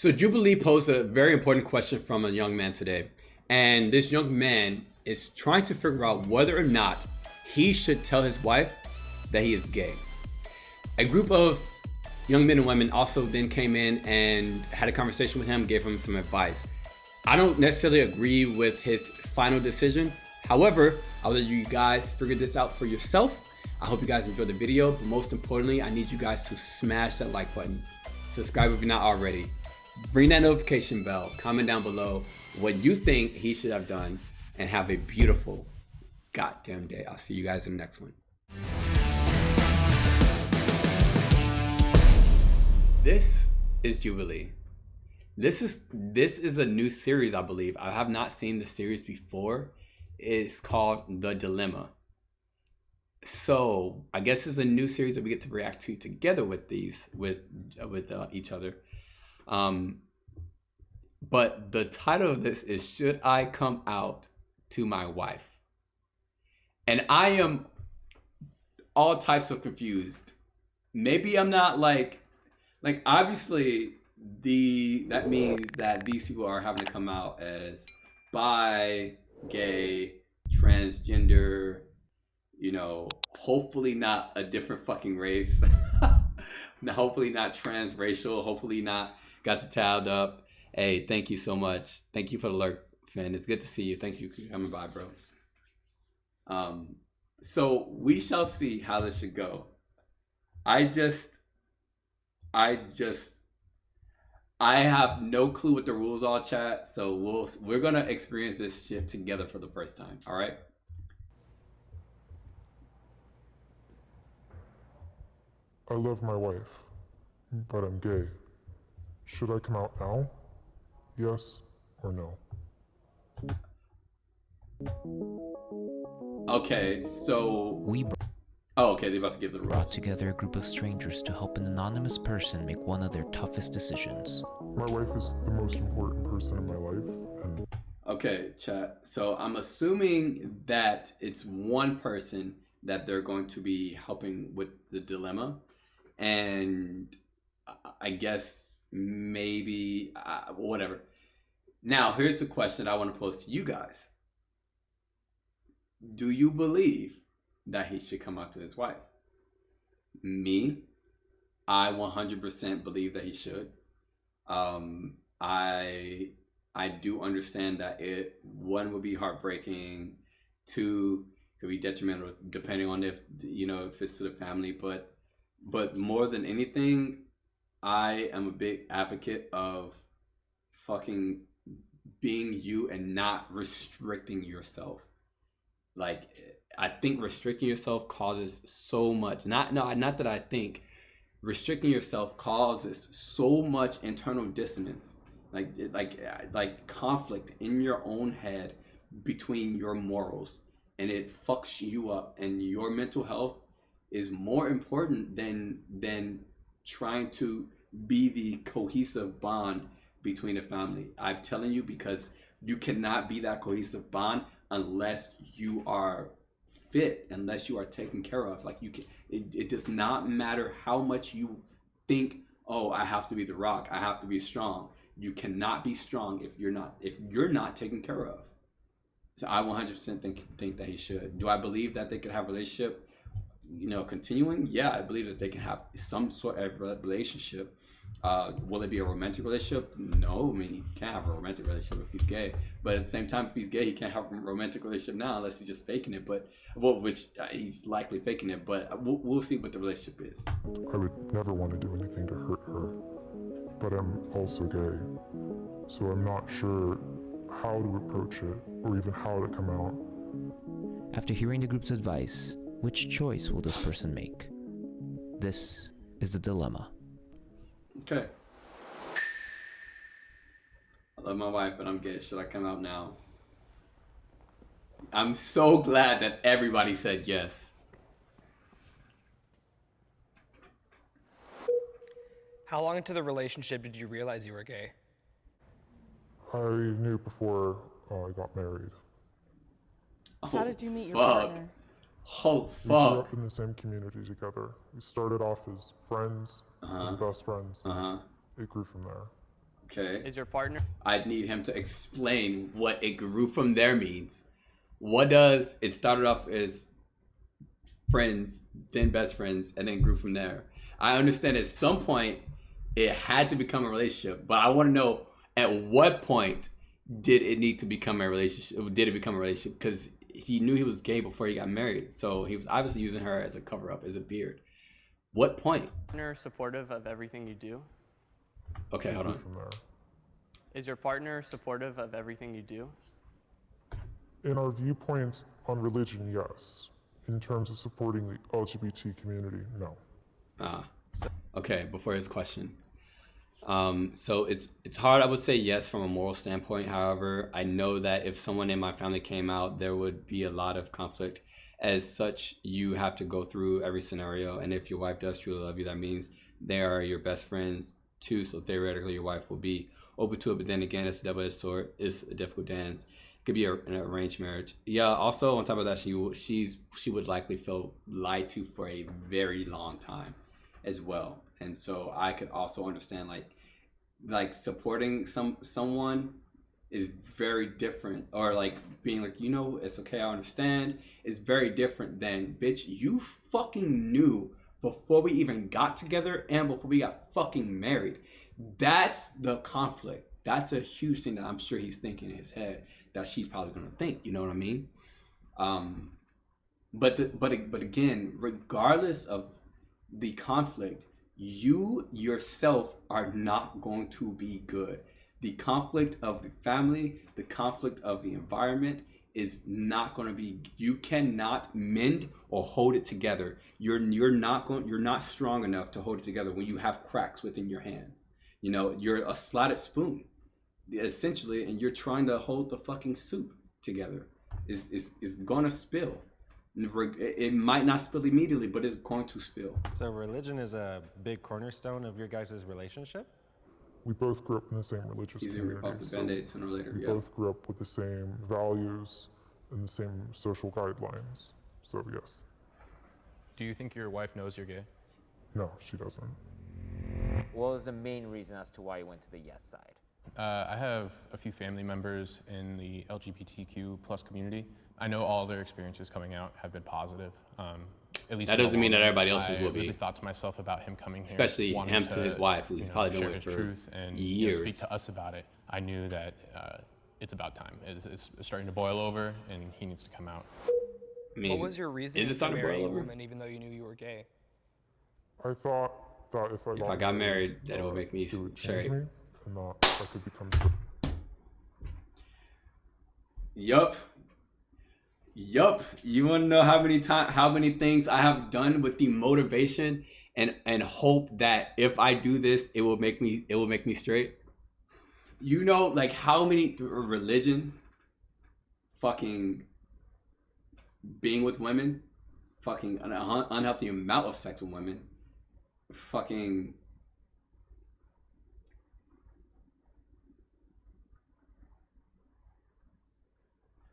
So Jubilee posed a very important question from a young man today. And this young man is trying to figure out whether or not he should tell his wife that he is gay. A group of young men and women also then came in and had a conversation with him, gave him some advice. I don't necessarily agree with his final decision. However, I'll let you guys figure this out for yourself. I hope you guys enjoyed the video, but most importantly, I need you guys to smash that like button. Subscribe if you're not already. Ring that notification bell. Comment down below what you think he should have done, and have a beautiful goddamn day. I'll see you guys in the next one. This is Jubilee. This is a new series, I believe. I have not seen the series before. It's called The Dilemma. So I guess it's a new series that we get to react to together with each other. But the title of this is "Should I Come Out to My Wife?" And I am all types of confused. Maybe I'm not like obviously that means that these people are having to come out as bi, gay, transgender, you know, hopefully not a different fucking race. Hopefully not transracial, hopefully not got you towed up. Hey, thank you so much. Thank you for the lurk, Finn. It's good to see you. Thank you for coming by, bro. So we shall see how this should go. I have no clue what the rules are, chat. So we're gonna experience this shit together for the first time. All right. I love my wife, but I'm gay. Should I come out now? Yes or no? Okay, so okay, they're about to give the rules. Brought together a group of strangers to help an anonymous person make one of their toughest decisions. My wife is the most important person in my life, and okay, chat. So I'm assuming that it's one person that they're going to be helping with the dilemma, and I guess maybe whatever. Now, here's the question I want to pose to you guys. Do you believe that he should come out to his wife? Me, I 100% believe that he should. I do understand that one would be heartbreaking, two could be detrimental depending on if it's to the family, but more than anything, I am a big advocate of fucking being you and not restricting yourself. Like, I think restricting yourself causes so much. Not that I think restricting yourself causes so much internal dissonance, like conflict in your own head between your morals, and it fucks you up. And your mental health is more important than trying to be the cohesive bond between a family. I'm telling you, because you cannot be that cohesive bond unless you are fit, unless you are taken care of. Like, you can, it does not matter how much you think, oh, I have to be the rock, I have to be strong. You cannot be strong if you're not taken care of. So I 100% think that he should. Do I believe that they could have a relationship, continuing? Yeah, I believe that they can have some sort of relationship. Will it be a romantic relationship? No, I mean, he can't have a romantic relationship if he's gay. But at the same time, if he's gay, he can't have a romantic relationship now unless he's just faking it. Which he's likely faking it. But we'll see what the relationship is. I would never want to do anything to hurt her. But I'm also gay, so I'm not sure how to approach it or even how to come out. After hearing the group's advice, which choice will this person make? This is the dilemma. Okay. I love my wife, but I'm gay. Should I come out now? I'm so glad that everybody said yes. How long into the relationship did you realize you were gay? I knew before I got married. How did you meet your fuck. partner? Oh, We grew fuck. up in the same community together. We started off as friends, and best friends. It grew from there. Okay. Is your partner? I'd need him to explain what it grew from there means. What does it started off as friends, then best friends, and then grew from there? I understand at some point it had to become a relationship, but I want to know at what point did it need to become a relationship? Did it become a relationship? Because he knew he was gay before he got married, so he was obviously using her as a cover up, as a beard. What point? Partner supportive of everything you do? Okay, hold on. From there. Is your partner supportive of everything you do? In our viewpoints on religion, yes. In terms of supporting the LGBT community, no. Okay, before his question. So it's hard. I would say yes from a moral standpoint. However, I know that if someone in my family came out, there would be a lot of conflict. As such, you have to go through every scenario. And if your wife does truly love you, that means they are your best friends too. So theoretically, your wife will be open to it. But then again, it's a double-edged sword. It's a difficult dance. It could be an arranged marriage. Yeah. Also, on top of that, she would likely feel lied to for a very long time as well. And so I could also understand like supporting someone is very different, or like being like, it's okay, I understand, is very different than, bitch, you fucking knew before we even got together and before we got fucking married. That's the conflict. That's a huge thing that I'm sure he's thinking in his head that she's probably gonna think. You know what I mean? But again, regardless of the conflict, you yourself are not going to be good. The conflict of the family, the conflict of the environment is not going to be. You cannot mend or hold it together. You're not strong enough to hold it together when you have cracks within your hands. You're a slotted spoon, essentially, and you're trying to hold the fucking soup together. Is gonna spill. It might not spill immediately, but it's going to spill. So religion is a big cornerstone of your guys' relationship? We both grew up in the same religious Easy to rip community. off the Band-Aid sooner or later. We Yeah. both grew up with the same values and the same social guidelines. So yes. Do you think your wife knows you're gay? No, she doesn't. What was the main reason as to why you went to the yes side? I have a few family members in the LGBTQ plus community. I know all their experiences coming out have been positive. At least That doesn't mean that everybody else's will I be. really thought to myself about him coming here, Especially wanting him to his wife, who he's probably been share with his for truth and years. speak to us about it. I knew that it's about time. It's starting to boil over, and he needs to come out. I mean, What was your reason is it for starting to boil marrying a over? woman even though you knew you were gay? I thought that if I got married, that it would make me it would straight. change me, and that I could become straight. Yup. You want to know how many things I have done with the motivation and hope that if I do this, it will make me straight. Like how many religion, fucking being with women, fucking an unhealthy amount of sex with women, fucking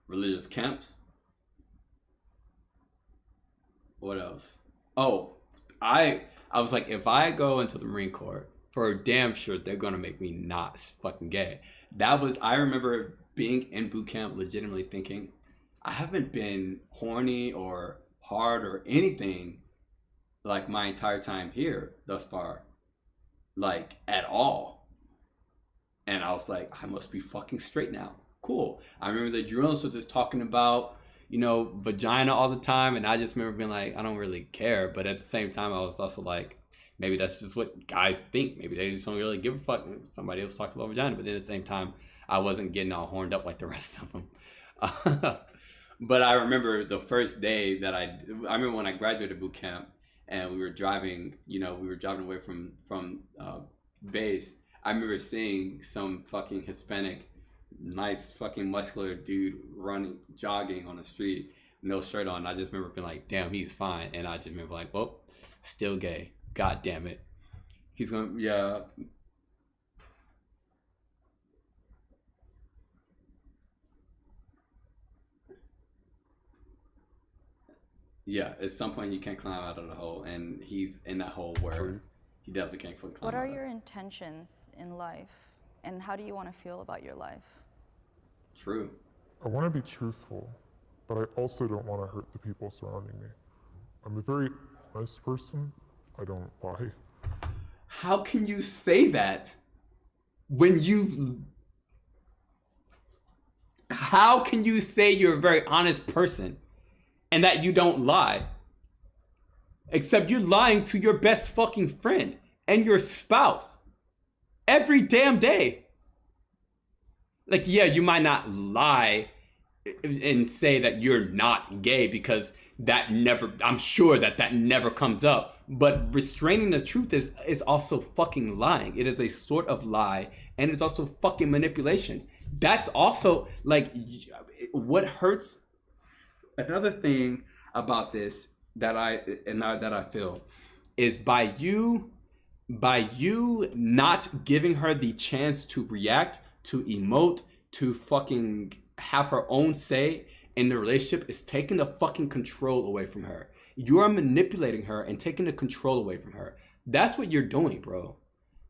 religious camps. What else? Oh, I was like, if I go into the Marine Corps, for damn sure they're gonna make me not fucking gay. I remember being in boot camp legitimately thinking, I haven't been horny or hard or anything like my entire time here thus far. Like at all. And I was like, I must be fucking straight now. Cool. I remember the journalist was just talking about, vagina all the time, and I just remember being like, I don't really care. But at the same time, I was also like, maybe that's just what guys think. Maybe they just don't really give a fuck if somebody else talks about vagina. But then at the same time, I wasn't getting all horned up like the rest of them. But I remember the first day that I remember when I graduated boot camp and we were driving, away from base. I remember seeing some fucking Hispanic, nice fucking muscular dude jogging on the street, no shirt on. I just remember being like, damn, he's fine. And I just remember like, well, still gay. God damn it. He's going, yeah. Yeah, at some point you can't climb out of the hole, and he's in that hole where he definitely can't fully climb What out are of. your intentions in life? And how do you want to feel about your life? True. I want to be truthful, but I also don't want to hurt the people surrounding me. I'm a very honest person. I don't lie. How can you say that when you've... How can you say you're a very honest person and that you don't lie? Except you're lying to your best fucking friend and your spouse every damn day. Like, yeah, you might not lie and say that you're not gay because that never, I'm sure that never comes up. But restraining the truth is also fucking lying. It is a sort of lie, and it's also fucking manipulation. That's also like what hurts. Another thing about this that I feel is by you not giving her the chance to react, to emote, to fucking have her own say in the relationship is taking the fucking control away from her. You are manipulating her and taking the control away from her. That's what you're doing, bro.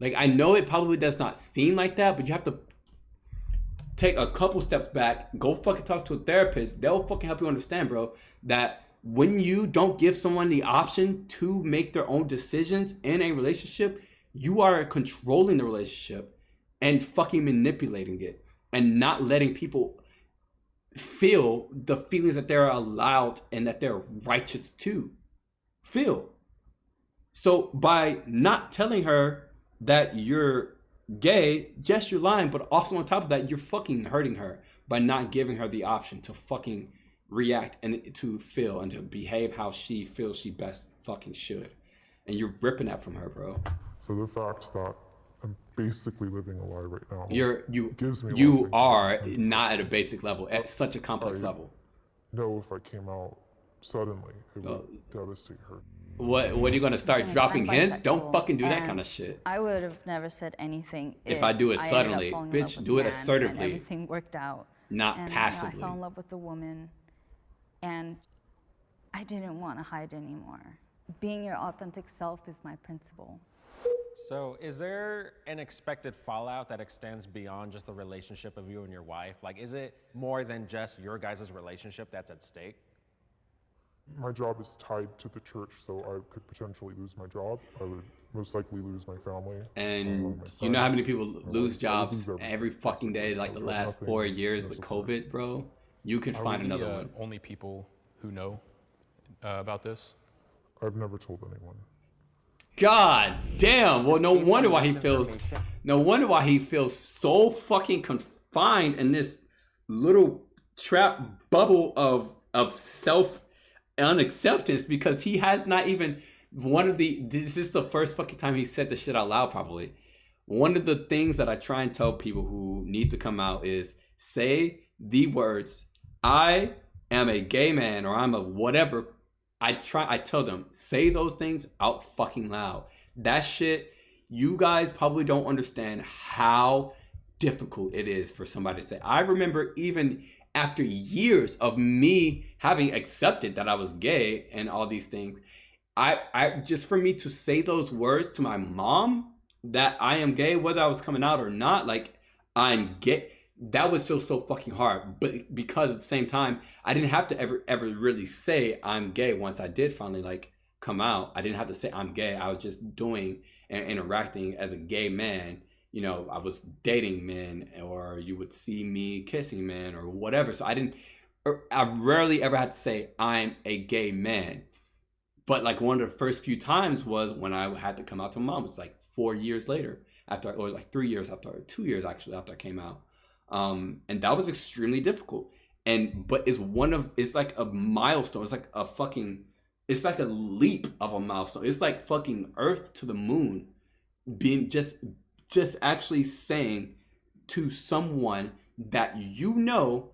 Like, I know it probably does not seem like that, but you have to take a couple steps back, go fucking talk to a therapist. They'll fucking help you understand, bro, that when you don't give someone the option to make their own decisions in a relationship, you are controlling the relationship and fucking manipulating it and not letting people feel the feelings that they're allowed and that they're righteous to feel. So by not telling her that you're gay, yes, you're lying, but also on top of that, you're fucking hurting her by not giving her the option to fucking react and to feel and to behave how she feels she best fucking should. And you're ripping that from her, bro. So the fact that I'm basically living a lie right now. You are not at a basic level, at such a complex level. No, if I came out suddenly, it would devastate her. What are you gonna start dropping I'm hints? Don't bisexual, fucking do that and kind of shit. I would have never said anything If I do it ended up suddenly, falling in bitch, love with do a it man assertively. And everything worked out. Not and, passively. I fell in love with a woman, and I didn't want to hide anymore. Being your authentic self is my principle. So is there an expected fallout that extends beyond just the relationship of you and your wife? Like, is it more than just your guys' relationship that's at stake? My job is tied to the church, so I could potentially lose my job. I would most likely lose my family. And you know how many people lose jobs every fucking day, like the last 4 years with COVID, bro? You can find another one. Only people who know about this? I've never told anyone. God damn. Well, no wonder why he feels so fucking confined in this little trap bubble of self unacceptance, because he has not even this is the first fucking time he said this shit out loud, probably. One of the things that I try and tell people who need to come out is say the words, I am a gay man, or I'm a whatever. I tell them, say those things out fucking loud. That shit, you guys probably don't understand how difficult it is for somebody to say. I remember even after years of me having accepted that I was gay and all these things, I just for me to say those words to my mom that I am gay, whether I was coming out or not, like I'm gay, that was so fucking hard. But because at the same time, I didn't have to ever really say I'm gay. Once I did finally like come out, I didn't have to say I'm gay. I was just doing and interacting as a gay man. You know, I was dating men, or you would see me kissing men or whatever. So I rarely ever had to say I'm a gay man. But like one of the first few times was when I had to come out to my mom. It's like 4 years later after, or like 3 years after, or 2 years actually after I came out. And that was extremely difficult. But it's like a milestone. It's like it's like a leap of a milestone. It's like fucking Earth to the moon, being just actually saying to someone that you know,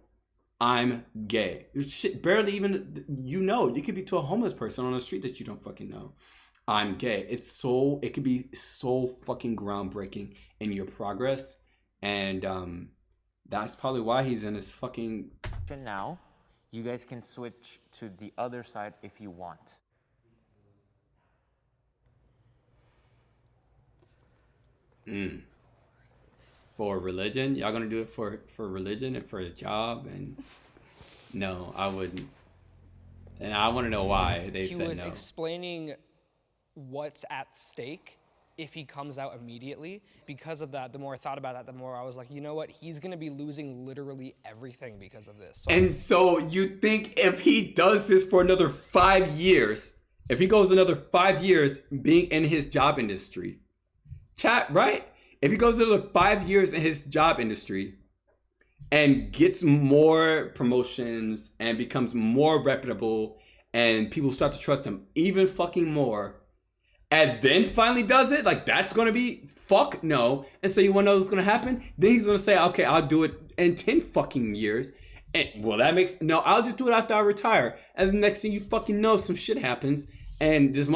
I'm gay. Shit, barely even, you could be to a homeless person on the street that you don't fucking know. I'm gay. It could be so fucking groundbreaking in your progress. And that's probably why he's in his fucking... Now, you guys can switch to the other side if you want. for religion? Y'all gonna do it for religion and for his job? And no, I wouldn't. And I want to know why they He said was no. explaining what's at stake if he comes out immediately. Because of that, the more I thought about that, the more I was like, you know what? He's going to be losing literally everything because of this. So And so you think if he does this for another 5 years, if he goes another 5 years being in his job industry, chat, right? If he goes another 5 years in his job industry and gets more promotions and becomes more reputable and people start to trust him even fucking more, and then finally does it, like that's gonna be fuck no. And so you wanna know what's gonna happen? Then he's gonna say, okay, I'll do it in 10 fucking years. And well, that makes no, I'll just do it after I retire. And the next thing you fucking know, some shit happens and this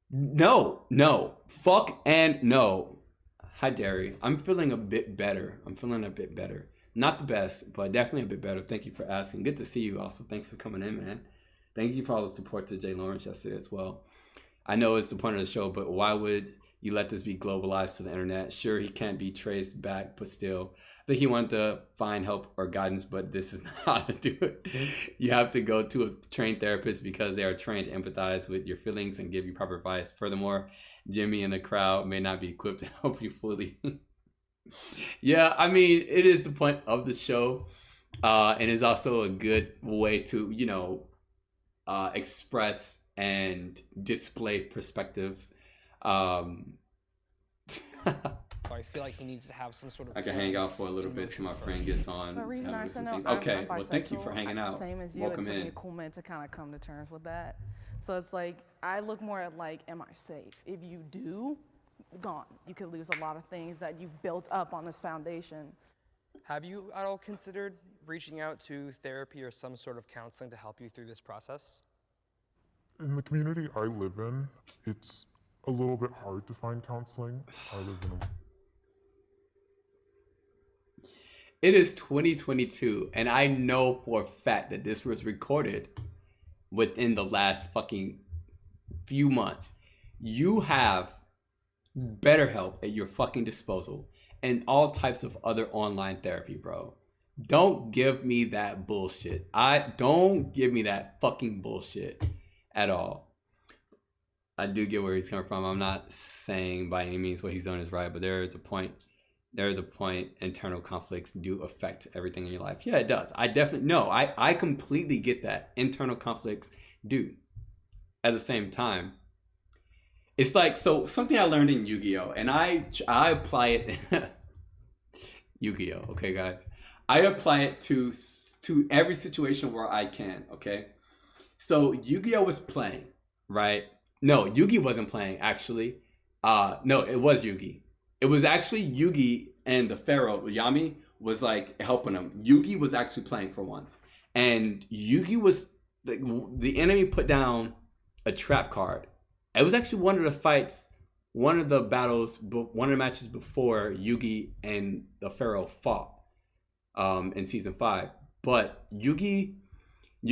no, fuck and no. Hi Derry. I'm feeling a bit better. Not the best, but definitely a bit better. Thank you for asking. Good to see you also. Thanks for coming in, man. Thank you for all the support to Jay Lawrence yesterday as well. I know it's the point of the show, but why would you let this be globalized to the internet? Sure, he can't be traced back, but still, I think he wanted to find help or guidance, but this is not how to do it. You have to go to a trained therapist because they are trained to empathize with your feelings and give you proper advice. Furthermore, Jimmy and the crowd may not be equipped to help you fully. Yeah, I mean, it is the point of the show, and it's also a good way to, express and display perspectives. I feel like he needs to have some sort of. I can hang out for a little bit till my friend gets on. The reason I said no, Okay, I'm well, thank you for bisexual. hanging out. Same as you. Welcome It took me in. a cool minute to kind of come to terms with that. So it's like I look more at like, am I safe? If you do, gone. You could lose a lot of things that you've built up on this foundation. Have you at all considered reaching out to therapy or some sort of counseling to help you through this process? In the community I live in, it's a little bit hard to find counseling. I live in a It is 2022, and I know for a fact that this was recorded within the last fucking few months. You have BetterHelp at your fucking disposal and all types of other online therapy, bro. Don't give me that bullshit. Don't give me that fucking bullshit at all. I do get where he's coming from. I'm not saying by any means what he's doing is right, but there is a point. Internal conflicts do affect everything in your life. Yeah, it does. I completely get that. Internal conflicts do. At the same time, it's like, so something I learned in Yu-Gi-Oh! And I apply it. Yu-Gi-Oh! Okay, guys. I apply it to every situation where I can, okay? So Yu-Gi-Oh! Was playing, right? No, Yugi wasn't playing, actually. No, it was Yugi. It was actually Yugi and the Pharaoh, Yami, was like helping him. Yugi was actually playing for once. And Yugi was, the enemy put down a trap card. It was actually one of the fights, one of the battles, one of the matches before Yugi and the Pharaoh fought in season 5. But Yugi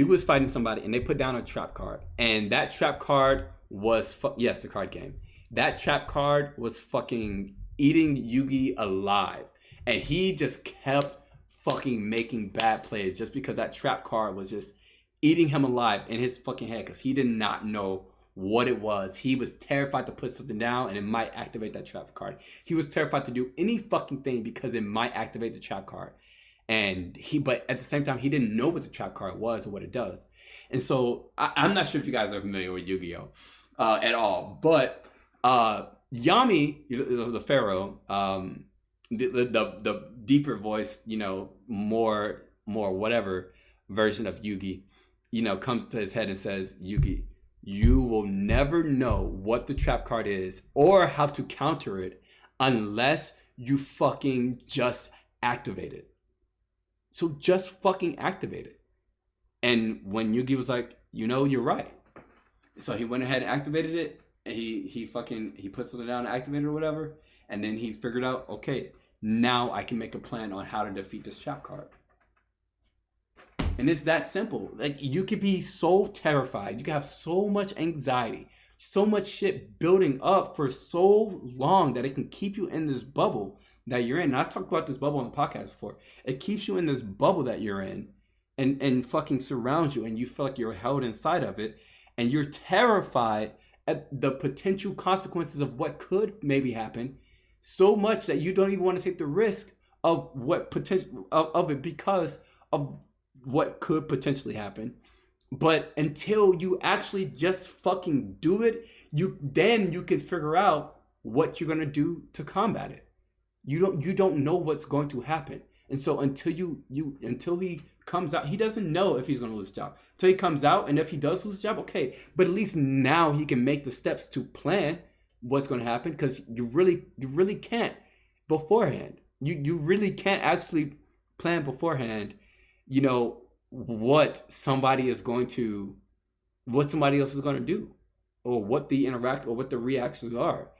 was fighting somebody and they put down a trap card. And that trap card was, yes, the card game. That trap card was fucking eating Yugi alive. And he just kept fucking making bad plays just because that trap card was just eating him alive in his fucking head because he did not know what it was. He was terrified to put something down and it might activate that trap card. He was terrified to do any fucking thing because it might activate the trap card. But at the same time, he didn't know what the trap card was or what it does. And so I'm not sure if you guys are familiar with Yu-Gi-Oh! At all, but Yami, the Pharaoh, the deeper voice, more whatever version of Yugi, comes to his head and says, Yugi, you will never know what the trap card is or how to counter it unless you fucking just activate it. So just fucking activate it. And when Yugi was like, you're right. So he went ahead and activated it. And he put something down and activated it or whatever. And then he figured out, okay, now I can make a plan on how to defeat this trap card. And it's that simple. Like, you could be so terrified. You could have so much anxiety, so much shit building up for so long that it can keep you in this bubble that you're in. And I talked about this bubble on the podcast before. It keeps you in this bubble that you're in and fucking surrounds you, and you feel like you're held inside of it, and you're terrified at the potential consequences of what could maybe happen, so much that you don't even want to take the risk of what potential of it because of what could potentially happen. But until you actually just fucking do it, you can figure out what you're gonna do to combat it. You don't know what's going to happen. And so until he comes out, he doesn't know if he's gonna lose his job. Until he comes out, and if he does lose his job, okay. But at least now he can make the steps to plan what's gonna happen, because you really can't beforehand. You really can't actually plan beforehand, what somebody else is going to do, or what the reactions are.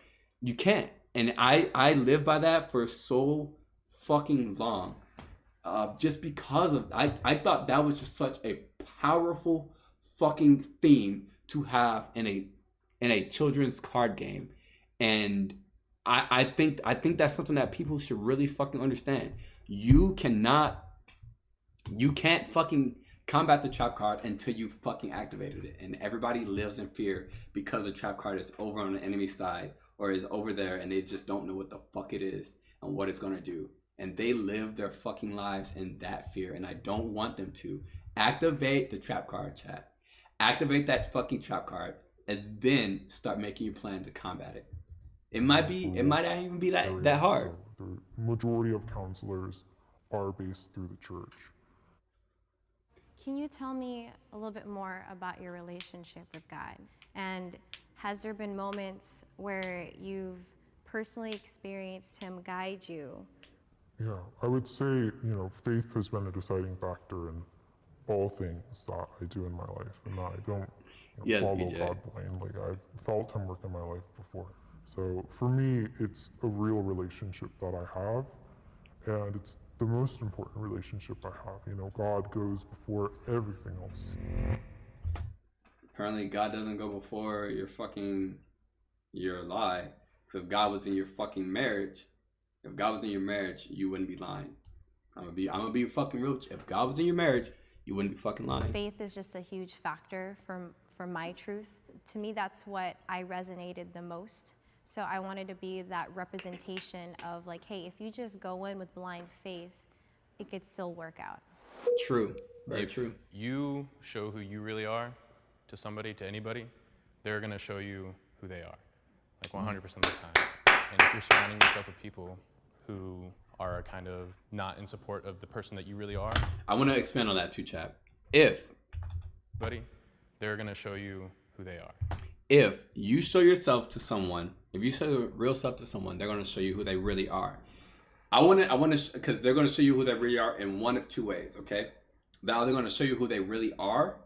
You can't. And I live by that for so fucking long, just because of I thought that was just such a powerful fucking theme to have in a children's card game. And I think that's something that people should really fucking understand. You can't fucking combat the trap card until you fucking activated it. And everybody lives in fear because the trap card is over on the enemy side or is over there, and they just don't know what the fuck it is and what it's gonna do. And they live their fucking lives in that fear, and I don't want them to. Activate the trap card, chat. Activate that fucking trap card, and then start making your plan to combat it. It might not even be that hard. So the majority of counselors are based through the church. Can you tell me a little bit more about your relationship with God? And has there been moments where you've personally experienced Him guide you? Yeah, I would say, faith has been a deciding factor in all things that I do in my life, and that I don't follow BJ. God blindly. I've felt Him work in my life before. So for me, it's a real relationship that I have, and it's the most important relationship I have. God goes before everything else. Apparently God doesn't go before your lie. So if God was in your fucking marriage, you wouldn't be lying. I'm gonna be fucking real. If God was in your marriage, you wouldn't be fucking lying. Faith is just a huge factor for my truth. To me, that's what I resonated the most. So I wanted to be that representation of like, hey, if you just go in with blind faith, it could still work out. True. Very true. You show who you really are to somebody, to anybody, they're going to show you who they are, like 100% of the time. And if you're surrounding yourself with people who are kind of not in support of the person that you really are, I want to expand on that too, chap. If they're going to show you who they are. If you show yourself to someone, if you show your real self to someone, they're going to show you who they really are. I want to, because they're going to show you who they really are in one of two ways, okay? They're either going to show you who they really are,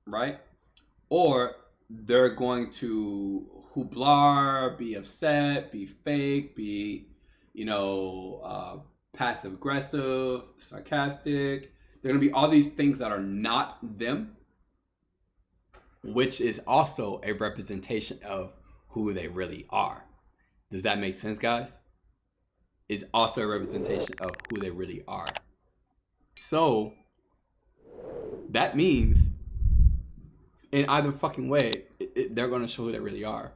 right? Or they're going to hooplar, be upset, be fake, be, passive aggressive, sarcastic. They're going to be all these things that are not them, which is also a representation of who they really are. Does that make sense, guys? It's also a representation of who they really are. So that means in either fucking way, they're going to show who they really are.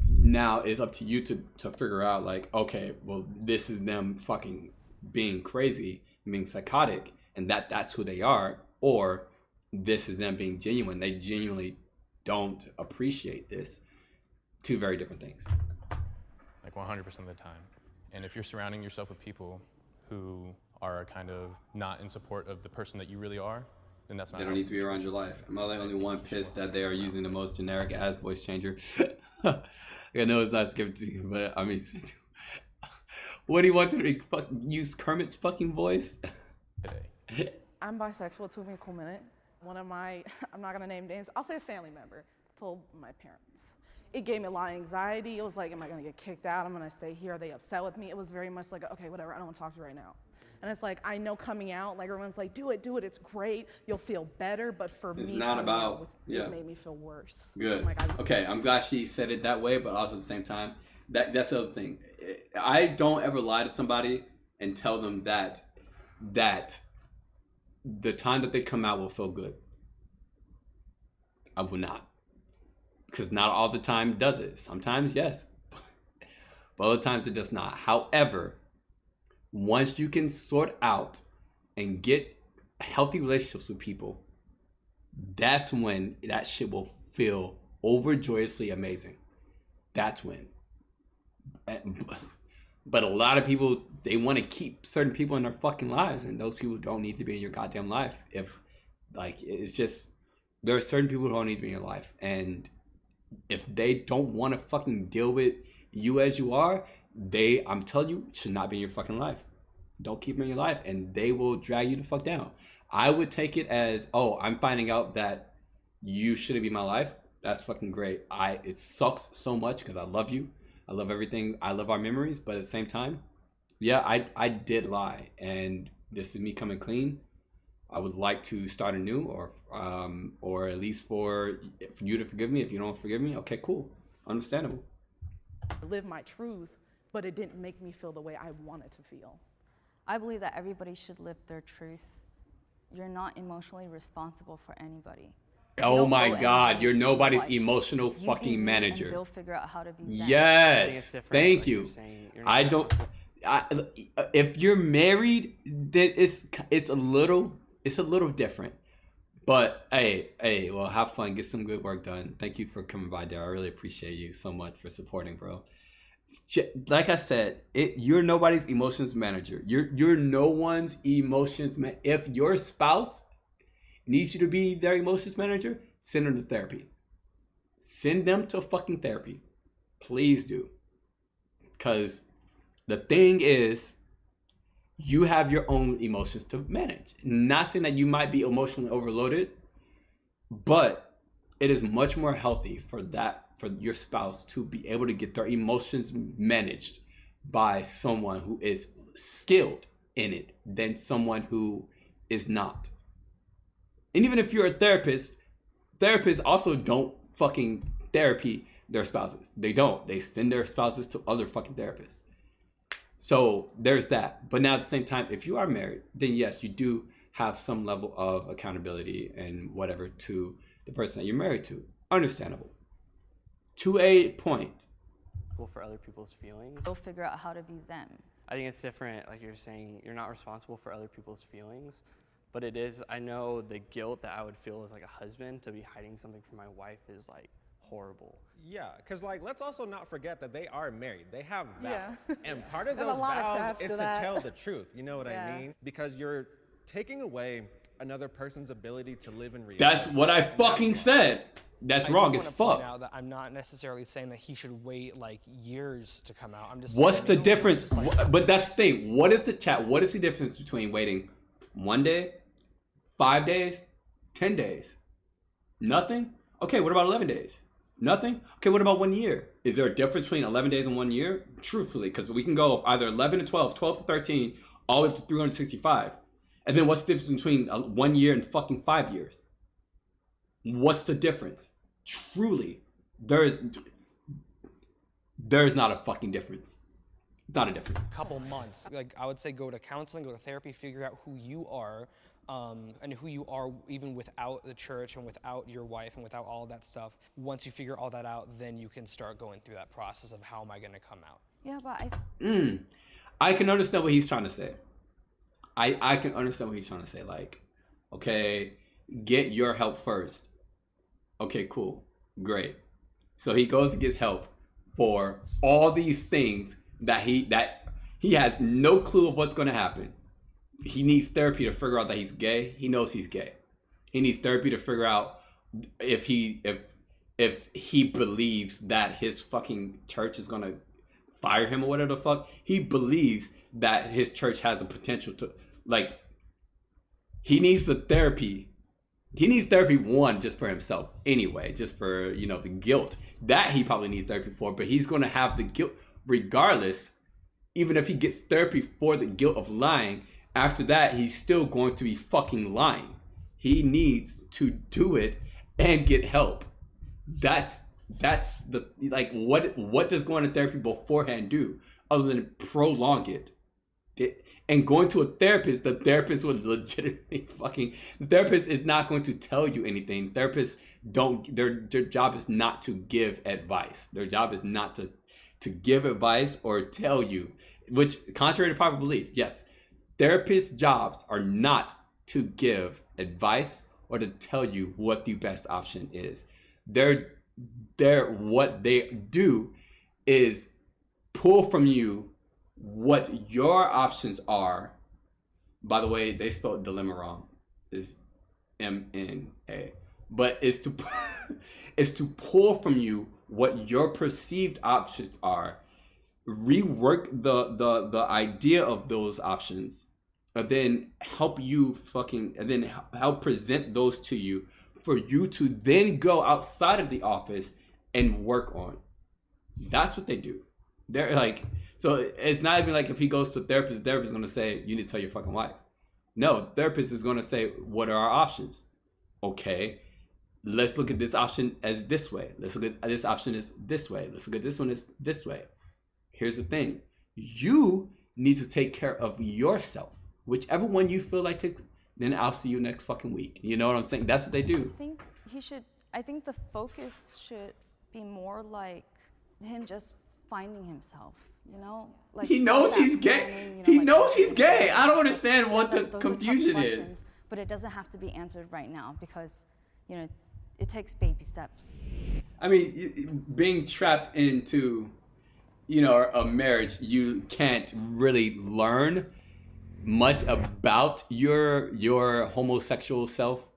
Now it's up to you to figure out, like, okay, well, this is them fucking being crazy, being psychotic, and that's who they are, or this is them being genuine. They genuinely don't appreciate this. Two very different things. Like 100% of the time. And if you're surrounding yourself with people who are kind of not in support of the person that you really are, then that's not. They don't need to be around your life. Am I the only one pissed that they are using the most generic ass voice changer? I know it's not skipped to you, but I mean, what do you want them to use Kermit's fucking voice? I'm bisexual. It took me a cool minute. One of my, I'm not gonna name names, I'll say a family member, told my parents. It gave me a lot of anxiety. It was like, am I gonna get kicked out? I'm gonna stay here. Are they upset with me? It was very much like, okay, whatever, I don't wanna talk to you right now. And it's like, I know coming out, like everyone's like, do it, it's great, you'll feel better. But for It's me, not coming about- out was, yeah. it made me feel worse. Good. I'm like, Okay, I'm glad she said it that way, but also at the same time, that's the other thing. I don't ever lie to somebody and tell them that the time that they come out will feel good. I will not. Because not all the time does it. Sometimes, yes. But other times it does not. However, once you can sort out and get healthy relationships with people, that's when that shit will feel overjoyously amazing. That's when. But a lot of people, they want to keep certain people in their fucking lives, and those people don't need to be in your goddamn life. If, like, it's just, there are certain people who don't need to be in your life, and if they don't want to fucking deal with you as you are, I'm telling you, should not be in your fucking life. Don't keep them in your life, and they will drag you the fuck down. I would take it as, oh, I'm finding out that you shouldn't be in my life. That's fucking great. It sucks so much because I love you. I love everything. I love our memories, but at the same time, yeah, I did lie, and this is me coming clean. I would like to start anew, or at least for you to forgive me. If you don't forgive me, okay, cool, understandable. live my truth, but it didn't make me feel the way I wanted to feel. I believe that everybody should live their truth. You're not emotionally responsible for anybody. Oh my God, you're nobody's life. emotional You be fucking you, manager. And they'll figure out how to be them. Yes, thank you. If you're married, then it's a little different. But hey, well, have fun, get some good work done. Thank you for coming by, there. I really appreciate you so much for supporting, bro. Like I said, you're nobody's emotions manager. You're no one's emotions man. If your spouse needs you to be their emotions manager, send them to therapy. Send them to fucking therapy. Please do. Because the thing is, you have your own emotions to manage. Not saying that you might be emotionally overloaded, but it is much more healthy for your spouse to be able to get their emotions managed by someone who is skilled in it than someone who is not. And even if you're a therapist, therapists also don't fucking therapy their spouses. They don't. They send their spouses to other fucking therapists. So there's that. But now at the same time, if you are married, then yes, you do have some level of accountability and whatever to the person that you're married to. Understandable. To a point. For other people's feelings. They'll figure out how to be them. I think it's different. Like you're saying, you're not responsible for other people's feelings. But it is, I know the guilt that I would feel as like a husband to be hiding something from my wife is like horrible. Yeah, because like, let's also not forget that they are married. They have vows. Yeah. And part of There's a those lot vows attached is to to that. tell the truth. You know what Yeah. I mean? Because you're taking away another person's ability to live in reality. That's what I fucking said. That's wrong as fuck. Now that I'm not necessarily saying that he should wait like years to come out. I'm just. What's the saying, difference? just like- But that's the thing. What is the difference between waiting 1 day, 5 days, 10 days? Nothing? Okay, what about 11 days? Nothing? Okay, what about 1 year? Is there a difference between 11 days and 1 year? Truthfully, because we can go either 11 to 12, 12 to 13, all the way up to 365. And then what's the difference between 1 year and fucking 5 years? What's the difference? Truly, there is not a fucking difference. Not a difference. Couple months. Like I would say, go to counseling, go to therapy, figure out who you are, and who you are even without the church and without your wife and without all of that stuff. Once you figure all that out, then you can start going through that process of how am I going to come out. Yeah, but I can understand what he's trying to say. I can understand what he's trying to say. Like, okay, get your help first. Okay, cool. Great. So he goes and gets help for all these things that he has no clue of what's going to happen. He needs therapy to figure out that he's gay. He knows he's gay. He needs therapy to figure out if he believes that his fucking church is going to fire him or whatever the fuck. He believes that his church has a potential to, like, he needs the therapy. He needs therapy, one, just for himself anyway, just for, the guilt that he probably needs therapy for, but he's going to have the guilt regardless. even if he gets therapy for the guilt of lying, after that, he's still going to be fucking lying. He needs to do it and get help. That's the, like, what does going to therapy beforehand do other than prolong it? And going to a therapist, the therapist would legitimately the therapist is not going to tell you anything. Therapists their job is not to give advice. Their job is not to give advice or tell you, which, contrary to popular belief, yes, therapists' jobs are not to give advice or to tell you what the best option is. What they do is pull from you what your options are. By the way, they spelled dilemma wrong. It's MNA. But it's to pull from you what your perceived options are, rework the idea of those options, and then help present those to you for you to then go outside of the office and work on. That's what they do. They're like, so it's not even like if he goes to a therapist, the therapist is going to say, you need to tell your fucking wife. No, therapist is going to say, what are our options? Okay, let's look at this option as this way. Let's look at this option as this way. Let's look at this one as this way. Here's the thing. You need to take care of yourself. Whichever one you feel like takes, then I'll see you next fucking week. You know what I'm saying? That's what they do. I think the focus should be more like him just finding himself, you know? Like, he knows he's gay. He knows he's gay. I don't understand what the confusion is. But it doesn't have to be answered right now because, you know, it takes baby steps. I mean, being trapped into, you know, a marriage, you can't really learn much about your homosexual self.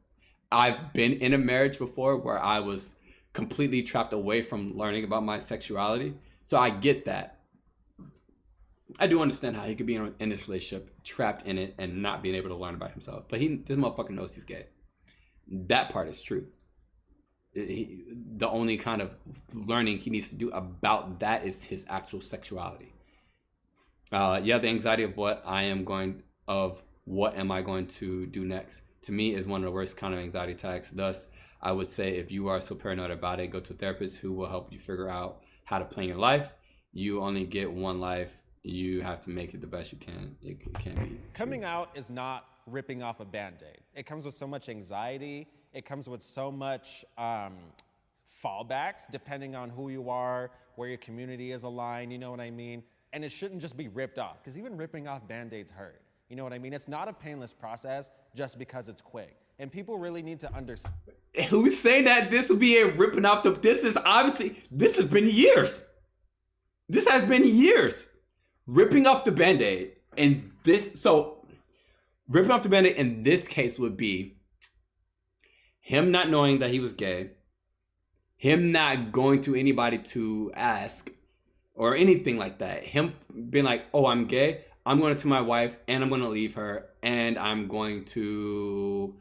I've been in a marriage before where I was completely trapped away from learning about my sexuality. So I get that. I do understand how he could be in this relationship, trapped in it, and not being able to learn about himself. But this motherfucker knows he's gay. That part is true. The only kind of learning he needs to do about that is his actual sexuality. The anxiety of what am I going to do next, to me, is one of the worst kind of anxiety attacks. Thus, I would say if you are so paranoid about it, go to a therapist who will help you figure out how to plan your life. You only get one life. You have to make it the best you can. It can't be. Coming out is not ripping off a Band-Aid. It comes with so much anxiety. It comes with so much fallbacks, depending on who you are, where your community is aligned, you know what I mean? And it shouldn't just be ripped off, because even ripping off Band-Aids hurt. You know what I mean? It's not a painless process just because it's quick. And people really need to understand. Who's saying that this will be a ripping off this has been years. This has been years. Ripping off the Band-Aid. Ripping off the Band-Aid in this case would be him not knowing that he was gay, him not going to anybody to ask or anything like that, him being like, oh, I'm gay, I'm going to my wife and I'm going to leave her and I'm going to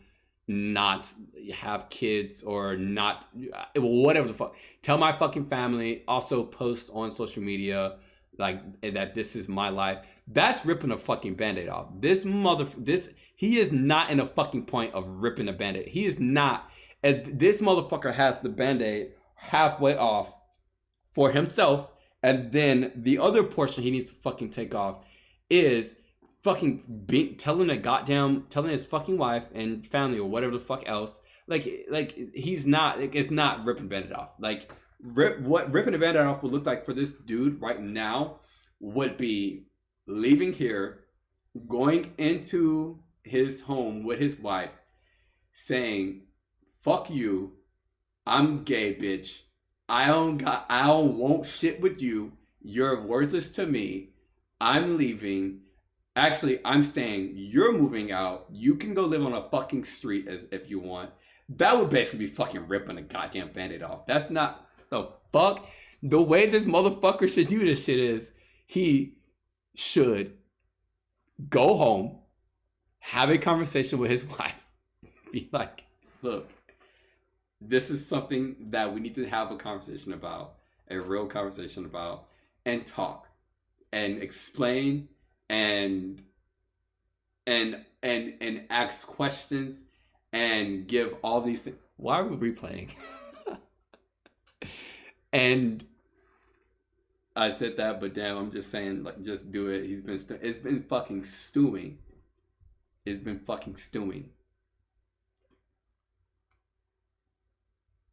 not have kids or not, whatever the fuck. Tell my fucking family, also post on social media like that this is my life. That's ripping a fucking Band-Aid off. He is not in a fucking point of ripping a Band-Aid. He is not. This motherfucker has the Band-Aid halfway off for himself, and then the other portion he needs to fucking take off is fucking telling his fucking wife and family or whatever the fuck else. Like he's not. It's not ripping Band-Aid off. Like what ripping a Band-Aid off would look like for this dude right now would be leaving here, going into his home with his wife, saying, fuck you, I'm gay, bitch. I don't want shit with you. You're worthless to me. I'm leaving. Actually, I'm staying. You're moving out. You can go live on a fucking street as if you want. That would basically be fucking ripping a goddamn Band-Aid off. That's not the fuck. The way this motherfucker should do this shit is he should go home, have a conversation with his wife, be like, look, this is something that we need to have a conversation about, a real conversation about, and talk. and explain and ask questions and give all these things. Why are we replaying? And I said that, but damn, I'm just saying, like, just do it. It's been fucking stewing. It's been fucking stewing.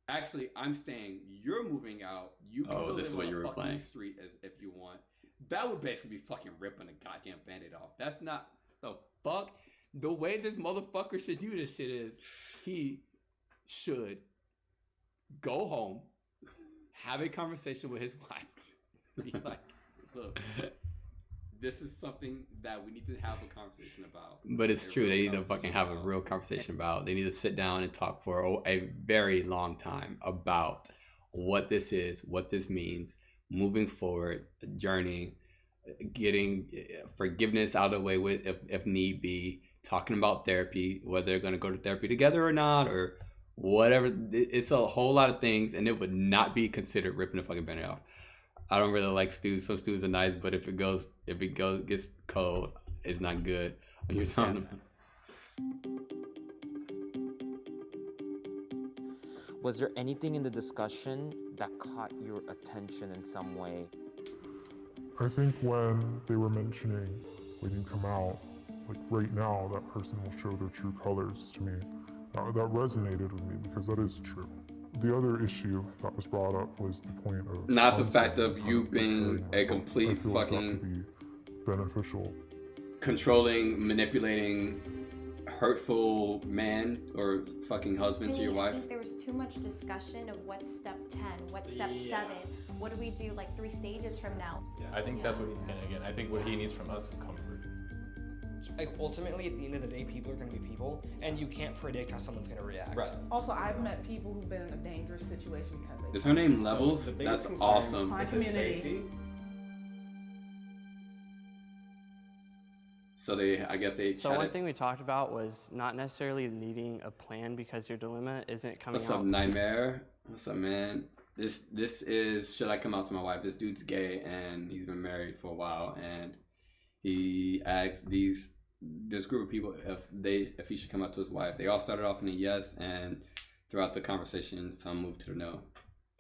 Actually, I'm staying. You're moving out. You can Oh, this is what you were fucking playing. street as if you want. That would basically be fucking ripping a goddamn Band-Aid off. That's not the fuck. The way this motherfucker should do this shit is he should go home, have a conversation with his wife, be like, look, this is something that we need to have a conversation about. But it's true. They need to fucking have a real conversation about. They need to sit down and talk for a very long time about what this is, what this means, moving forward, journeying, getting forgiveness out of the way with if need be, talking about therapy, whether they're going to go to therapy together or not, or whatever. It's a whole lot of things, and it would not be considered ripping a fucking Band-Aid off. I don't really like stews. Some stews are nice, but if it gets cold, it's not good. When you're talking about. Was there anything in the discussion that caught your attention in some way? I think when they were mentioning when you come out, like right now, that person will show their true colors to me. That resonated with me because that is true. The other issue that was brought up was the point of not the fact of you being a complete fucking like that could be beneficial, controlling, manipulating, hurtful man or fucking husband to your I wife. think there was too much discussion of what's step 10, what's step 7, what do we do like 3 stages from now? I think that's what he's gonna get. I think what he needs from us is comfort. Like ultimately, at the end of the day, people are going to be people, and you can't predict how someone's going to react. Right. Also, I've met people who've been in a dangerous situation because they. Is her name Levels? That's awesome. My community. So I guess they. So one thing we talked about was not necessarily needing a plan because your dilemma isn't coming What's out. up, Nightmare? What's up, man? This is should I come out to my wife? This dude's gay and he's been married for a while, and he asked this group of people if he should come out to his wife. They all started off in a yes, and throughout the conversation, some moved to the no.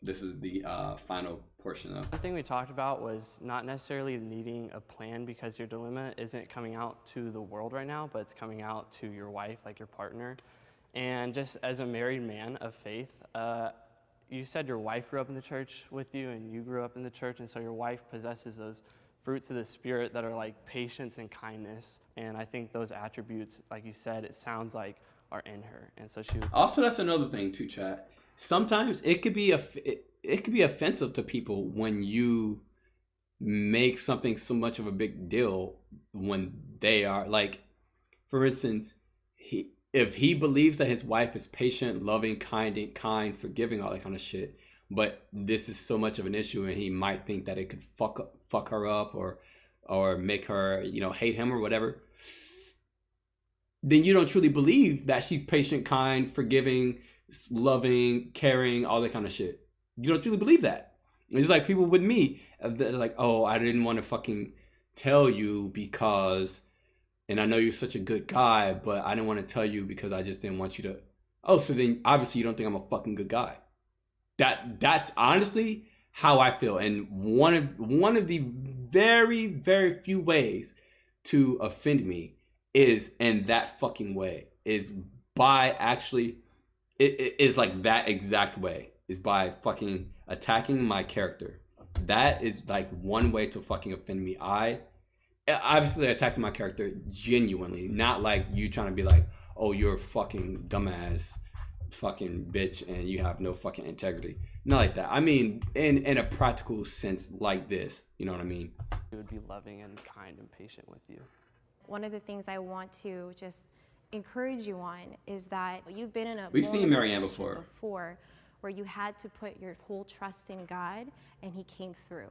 This is the final portion of. One thing we talked about was not necessarily needing a plan because your dilemma isn't coming out to the world right now, but it's coming out to your wife, like your partner. And just as a married man of faith, you said your wife grew up in the church with you and you grew up in the church, and so your wife possesses those fruits of the Spirit that are like patience and kindness. And I think those attributes, like you said, it sounds like are in her. And so she Also, that's another thing too, chat. Sometimes it could be offensive to people when you make something so much of a big deal when they are like, for instance, if he believes that his wife is patient, loving, kind, forgiving, all that kind of shit, but this is so much of an issue and he might think that it could fuck her up or make her, hate him or whatever, then you don't truly believe that she's patient, kind, forgiving, loving, caring, all that kind of shit. You don't truly believe that. It's like people with me, they're like, oh, I didn't want to fucking tell you because, and I know you're such a good guy, but I didn't want to tell you because I just didn't want you to. Oh, so then obviously you don't think I'm a fucking good guy. That's honestly how I feel. And one of the very, very few ways to offend me is in that fucking way, is by actually, it is like that exact way, is by fucking attacking my character. That is like one way to fucking offend me. I obviously attacking my character genuinely, not like you trying to be like, oh, you're a fucking dumbass fucking bitch and you have no fucking integrity. Not like that. I mean, in a practical sense like this, you know what I mean? He would be loving and kind and patient with you. One of the things I want to just encourage you on is that you've been in a We've seen vulnerable Marianne position before where you had to put your whole trust in God and he came through.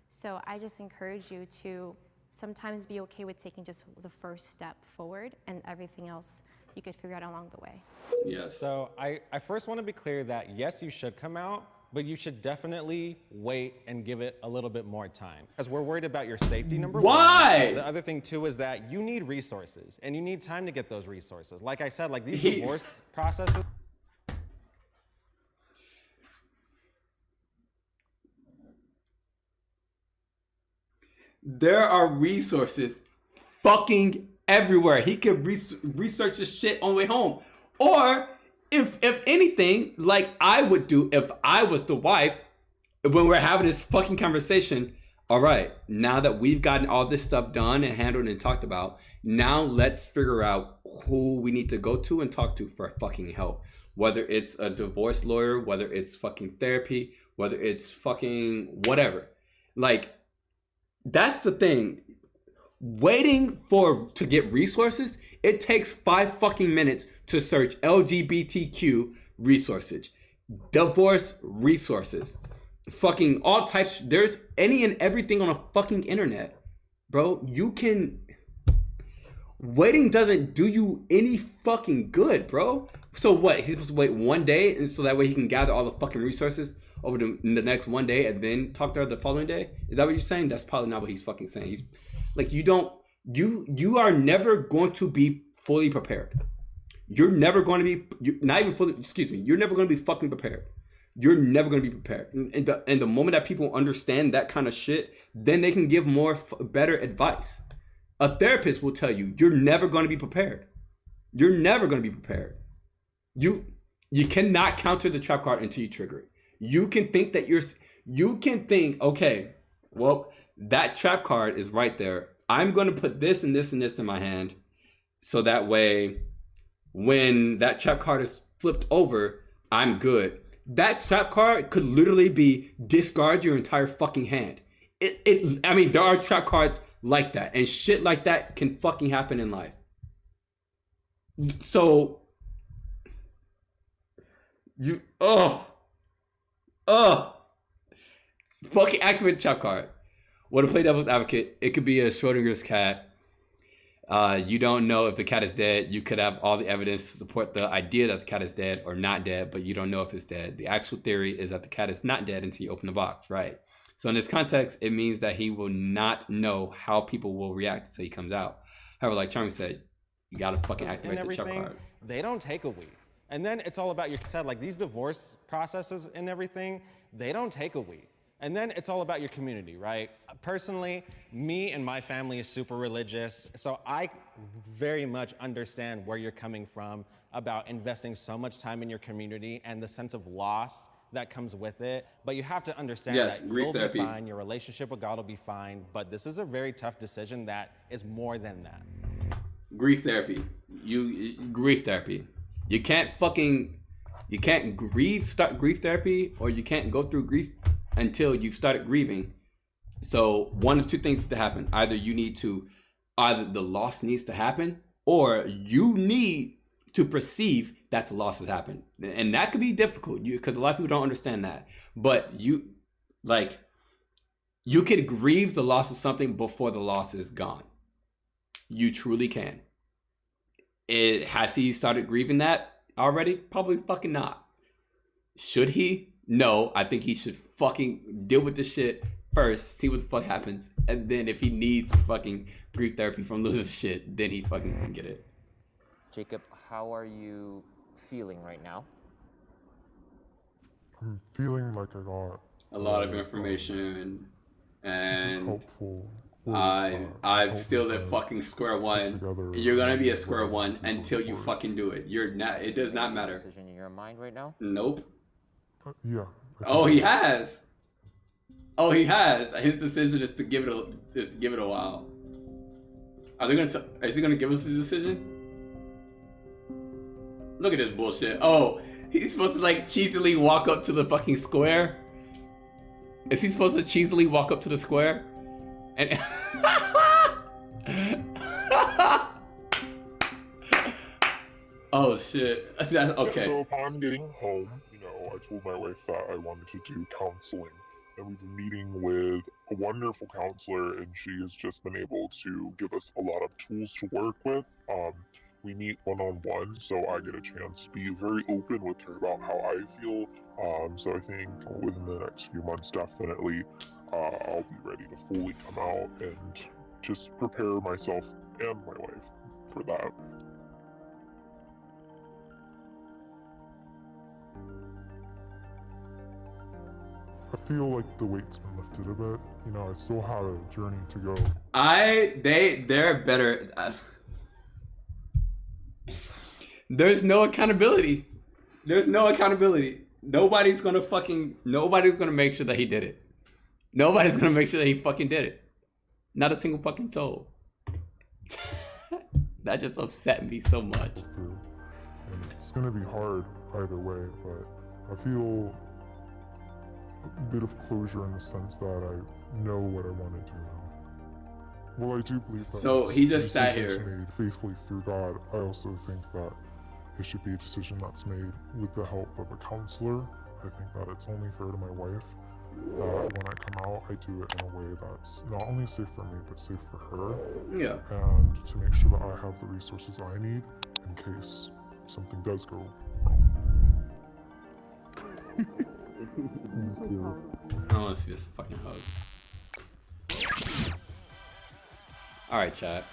So I just encourage you to sometimes be okay with taking just the first step forward, and everything else you could figure out along the way. Yes. So I first want to be clear that yes, you should come out, but you should definitely wait and give it a little bit more time. Because we're worried about your safety, number Why? one. The other thing too is that you need resources, and you need time to get those resources. Like I said, like these divorce processes. There are resources fucking everywhere. He could research this shit on the way home. Or if anything, like I would do if I was the wife, when we're having this fucking conversation, all right, now that we've gotten all this stuff done and handled and talked about, now let's figure out who we need to go to and talk to for fucking help. Whether it's a divorce lawyer, whether it's fucking therapy, whether it's fucking whatever. Like, that's the thing. Waiting to get resources, it takes 5 fucking minutes to search LGBTQ resources, divorce resources, fucking all types. There's any and everything on a fucking internet, bro. Waiting doesn't do you any fucking good, bro. So what? He's supposed to wait 1 day, and so that way he can gather all the fucking resources over the next 1 day and then talk to her the following day? Is that what you're saying? That's probably not what he's fucking saying. He's like, you are never going to be fully prepared. You're never going to be, you're never going to be fucking prepared. You're never going to be prepared. And the moment that people understand that kind of shit, then they can give better advice. A therapist will tell you, you're never going to be prepared. You're never going to be prepared. You cannot counter the trap card until you trigger it. You can think, okay, well, that trap card is right there. I'm going to put this and this and this in my hand. So that way, when that trap card is flipped over, I'm good. That trap card could literally be discard your entire fucking hand. I mean, there are trap cards like that, and shit like that can fucking happen in life. So, fucking activate the trap card. Want to play devil's advocate? It could be a Schrodinger's cat. You don't know if the cat is dead. You could have all the evidence to support the idea that the cat is dead or not dead, but you don't know if it's dead. The actual theory is that the cat is not dead until you open the box, right? So in this context, it means that he will not know how people will react until he comes out. However, like Charmy said, you gotta fucking activate the trap card. They don't take a week. And then it's all about your said, like these divorce processes and everything, they don't take a week. And then it's all about your community, right? Personally, me and my family is super religious, so I very much understand where you're coming from about investing so much time in your community and the sense of loss that comes with it. But you have to understand that you'll be fine, your relationship with God will be fine, but this is a very tough decision that is more than that. Grief therapy. Grief therapy. You can't start grief therapy, or you can't go through grief until you've started grieving. So one of two things to happen. Either the loss needs to happen, or you need to perceive that the loss has happened. And that could be difficult because a lot of people don't understand that. But you could grieve the loss of something before the loss is gone. You truly can. Has he started grieving that already? Probably fucking not. Should he? No, I think he should fucking deal with this shit first, see what the fuck happens, and then if he needs fucking grief therapy from losing shit, then he fucking can get it. Jacob, how are you feeling right now? I'm feeling like I got a lot of information, and helpful. I'm still at fucking square one. You're gonna be at square one until you fucking do it. You're not. It does not matter. Decision in your mind right now? Nope. Yeah. Oh, he has. Oh, he has. His decision is to give it a while. Is he gonna give us his decision? Look at this bullshit. Oh, he's supposed to like cheesily walk up to the fucking square. Is he supposed to cheesily walk up to the square? And oh shit. Okay. So upon getting home, I told my wife that I wanted to do counseling, and we've been meeting with a wonderful counselor, and she has just been able to give us a lot of tools to work with. we meet one-on-one, so I get a chance to be very open with her about how I feel. So I think within the next few months, definitely, I'll be ready to fully come out and just prepare myself and my wife for that. I feel like the weight's been lifted a bit. You know, I still have a journey to go. They're better. There's no accountability. There's no accountability. Nobody's gonna make sure that he did it. Nobody's gonna make sure that he fucking did it. Not a single fucking soul. That just upset me so much. And it's gonna be hard either way, but I feel a bit of closure in the sense that I know what I want to do now. Well, I do believe that So he just sat decisions here. made faithfully through God. I also think that it should be a decision that's made with the help of a counselor. I think that it's only fair to my wife that when I come out, I do it in a way that's not only safe for me, but safe for her. Yeah. And to make sure that I have the resources I need in case something does go wrong. I want to see this fucking hug. All right, chat.